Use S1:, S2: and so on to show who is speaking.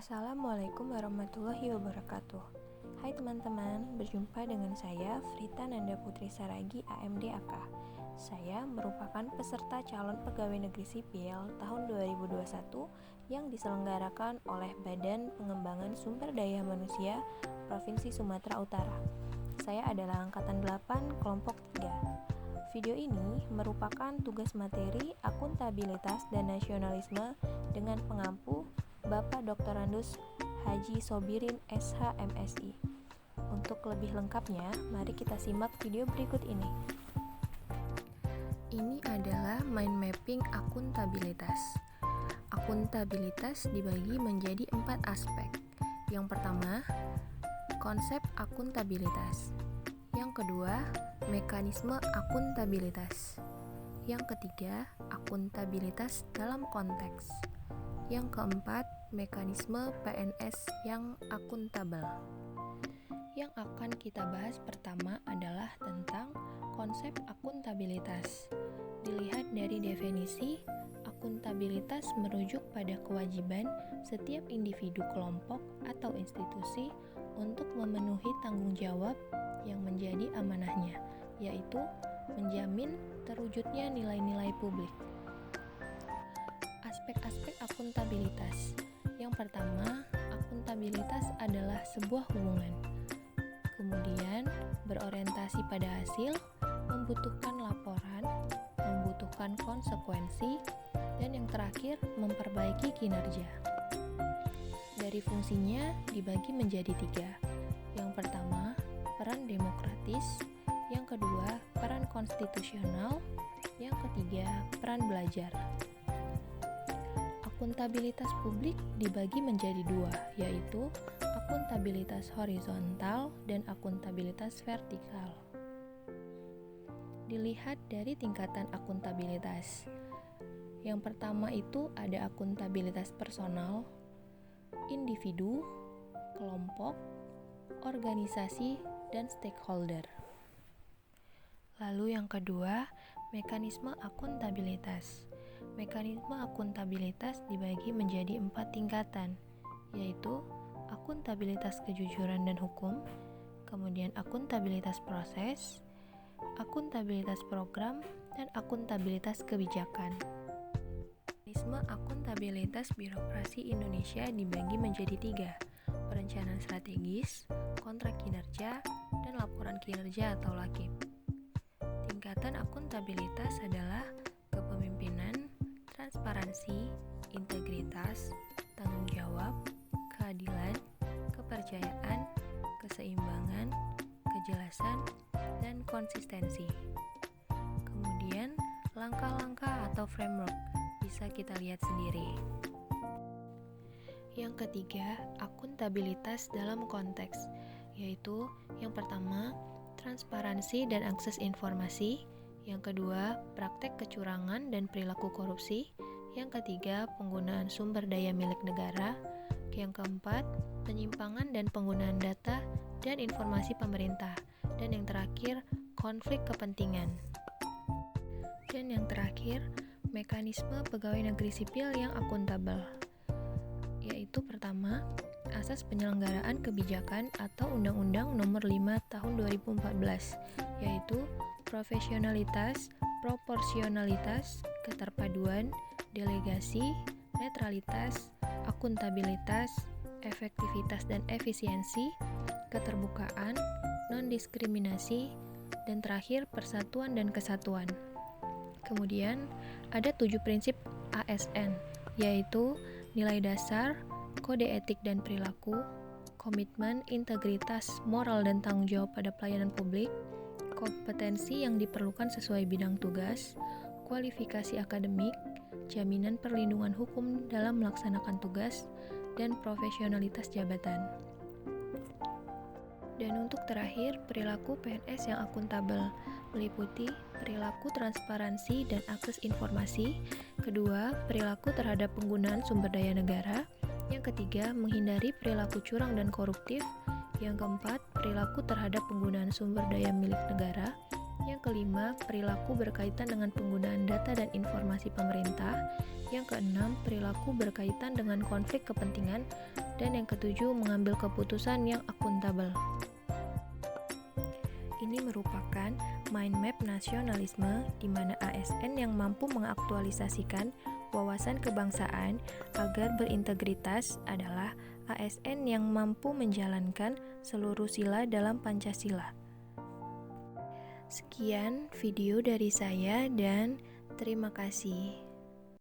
S1: Assalamualaikum warahmatullahi wabarakatuh. Hai teman-teman, berjumpa dengan saya Frita Nanda Putri Saragi AMD AK. Saya merupakan peserta calon pegawai negeri sipil tahun 2021 yang diselenggarakan oleh Badan Pengembangan Sumber Daya Manusia Provinsi Sumatera Utara. Saya adalah angkatan 8 kelompok 3. Video ini merupakan tugas materi akuntabilitas dan nasionalisme dengan pengampu Bapak Dr. Andus Haji Sobirin SH MSI. Untuk lebih lengkapnya, mari kita simak video berikut ini. Ini adalah mind mapping akuntabilitas. Akuntabilitas dibagi menjadi 4 aspek. Yang pertama, konsep akuntabilitas. Yang kedua, mekanisme akuntabilitas. Yang ketiga, akuntabilitas dalam konteks. Yang keempat, mekanisme PNS yang akuntabel. Yang akan kita bahas pertama adalah tentang konsep akuntabilitas. Dilihat dari definisi, akuntabilitas merujuk pada kewajiban setiap individu, kelompok, atau institusi untuk memenuhi tanggung jawab yang menjadi amanahnya, yaitu menjamin terwujudnya nilai-nilai publik. Aspek-aspek akuntabilitas. Yang pertama, akuntabilitas adalah sebuah hubungan. Kemudian, berorientasi pada hasil, membutuhkan laporan, membutuhkan konsekuensi, dan yang terakhir, memperbaiki kinerja. Dari fungsinya dibagi menjadi 3. Yang pertama, peran demokratis. Yang kedua, peran konstitusional. Yang ketiga, peran belajar. Akuntabilitas publik dibagi menjadi 2, yaitu akuntabilitas horizontal dan akuntabilitas vertikal. Dilihat dari tingkatan akuntabilitas. Yang pertama itu ada akuntabilitas personal, individu, kelompok, organisasi, dan stakeholder. Lalu yang kedua, mekanisme akuntabilitas. Mekanisme akuntabilitas dibagi menjadi 4 tingkatan, yaitu akuntabilitas kejujuran dan hukum, kemudian akuntabilitas proses, akuntabilitas program, dan akuntabilitas kebijakan. Mekanisme akuntabilitas birokrasi Indonesia dibagi menjadi 3, perencanaan strategis, kontrak kinerja, dan laporan kinerja atau LAKIP. Tingkatan akuntabilitas adalah kepemimpinan, transparansi, integritas, tanggung jawab, keadilan, kepercayaan, keseimbangan, kejelasan, dan konsistensi. Kemudian, langkah-langkah atau framework bisa kita lihat sendiri. Yang ketiga, akuntabilitas dalam konteks, yaitu yang pertama, transparansi dan akses informasi. Yang kedua, praktek kecurangan dan perilaku korupsi. Yang ketiga, penggunaan sumber daya milik negara. Yang keempat, penyimpangan dan penggunaan data dan informasi pemerintah. Dan yang terakhir, konflik kepentingan. Dan yang terakhir, mekanisme pegawai negeri sipil yang akuntabel. Yaitu pertama, asas penyelenggaraan kebijakan atau Undang-Undang Nomor 5 Tahun 2014, yaitu profesionalitas, proporsionalitas, keterpaduan, delegasi, netralitas, akuntabilitas, efektivitas dan efisiensi, keterbukaan, non-diskriminasi, dan terakhir persatuan dan kesatuan. Kemudian ada 7 prinsip ASN, yaitu nilai dasar, kode etik dan perilaku, komitmen, integritas, moral dan tanggung jawab pada pelayanan publik, kompetensi yang diperlukan sesuai bidang tugas, kualifikasi akademik, jaminan perlindungan hukum dalam melaksanakan tugas, dan profesionalitas jabatan. Dan untuk terakhir, perilaku PNS yang akuntabel meliputi perilaku transparansi dan akses informasi, kedua, perilaku terhadap penggunaan sumber daya negara, yang ketiga, menghindari perilaku curang dan koruptif, yang keempat, perilaku terhadap penggunaan sumber daya milik negara, yang kelima, perilaku berkaitan dengan penggunaan data dan informasi pemerintah, Yang keenam, perilaku berkaitan dengan konflik kepentingan. Dan yang ketujuh, mengambil keputusan yang akuntabel. Ini merupakan mind map nasionalisme di mana ASN yang mampu mengaktualisasikan wawasan kebangsaan agar berintegritas adalah ASN yang mampu menjalankan seluruh sila dalam Pancasila. Sekian video dari saya dan terima kasih.